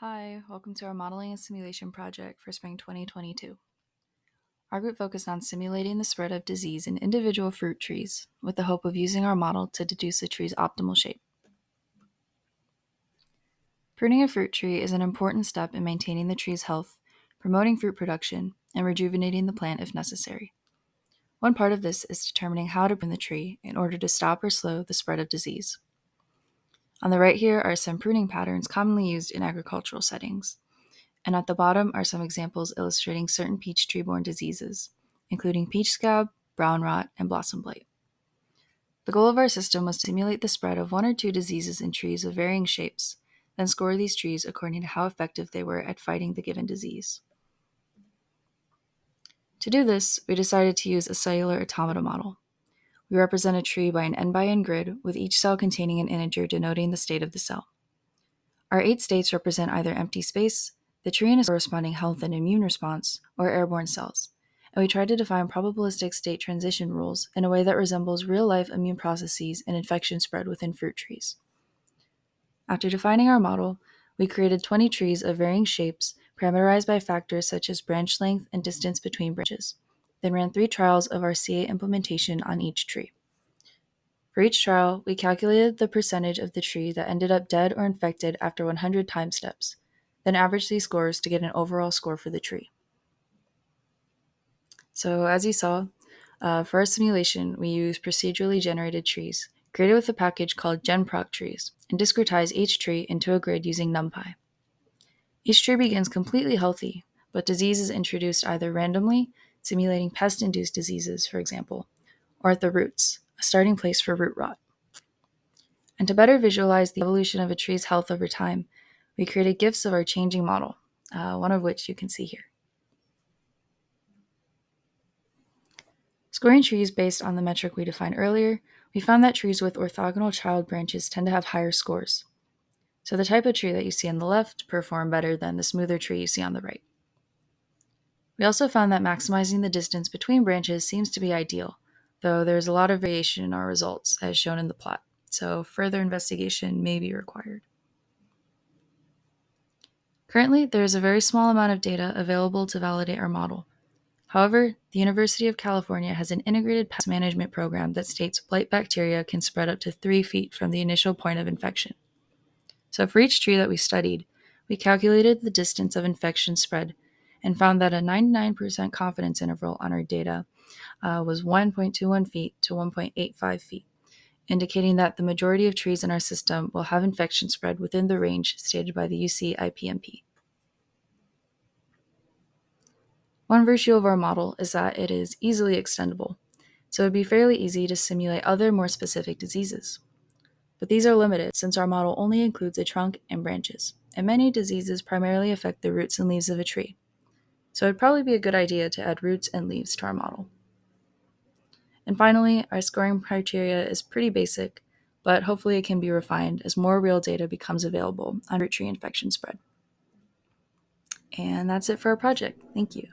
Hi, welcome to our modeling and simulation project for spring 2022. Our group focused on simulating the spread of disease in individual fruit trees with the hope of using our model to deduce the tree's optimal shape. Pruning a fruit tree is an important step in maintaining the tree's health, promoting fruit production, and rejuvenating the plant if necessary. One part of this is determining how to prune the tree in order to stop or slow the spread of disease. On the right here are some pruning patterns commonly used in agricultural settings. And at the bottom are some examples illustrating certain peach tree-borne diseases, including peach scab, brown rot, and blossom blight. The goal of our system was to simulate the spread of one or two diseases in trees of varying shapes, then score these trees according to how effective they were at fighting the given disease. To do this, we decided to use a cellular automata model. We represent a tree by an n-by-n grid, with each cell containing an integer denoting the state of the cell. Our 8 states represent either empty space, the tree and its corresponding health and immune response, or airborne cells, and we tried to define probabilistic state transition rules in a way that resembles real-life immune processes and infection spread within fruit trees. After defining our model, we created 20 trees of varying shapes, parameterized by factors such as branch length and distance between branches, then ran 3 trials of our CA implementation on each tree. For each trial, we calculated the percentage of the tree that ended up dead or infected after 100 time steps, then averaged these scores to get an overall score for the tree. So as you saw, for our simulation, we used procedurally generated trees, created with a package called genproc trees, and discretized each tree into a grid using NumPy. Each tree begins completely healthy, but disease is introduced either randomly, simulating pest-induced diseases, for example, or at the roots, a starting place for root rot. And to better visualize the evolution of a tree's health over time, we created GIFs of our changing model, one of which you can see here. Scoring trees based on the metric we defined earlier, we found that trees with orthogonal child branches tend to have higher scores. So the type of tree that you see on the left performed better than the smoother tree you see on the right. We also found that maximizing the distance between branches seems to be ideal, though there's a lot of variation in our results, as shown in the plot, so further investigation may be required. Currently, there is a very small amount of data available to validate our model. However, the University of California has an integrated pest management program that states blight bacteria can spread up to 3 feet from the initial point of infection. So for each tree that we studied, we calculated the distance of infection spread and found that a 99% confidence interval on our data was 1.21 feet to 1.85 feet, indicating that the majority of trees in our system will have infection spread within the range stated by the UC IPMP. One virtue of our model is that it is easily extendable, so it would be fairly easy to simulate other more specific diseases. But these are limited since our model only includes a trunk and branches, and many diseases primarily affect the roots and leaves of a tree. So it'd probably be a good idea to add roots and leaves to our model. And finally, our scoring criteria is pretty basic, but hopefully it can be refined as more real data becomes available on root tree infection spread. And that's it for our project. Thank you.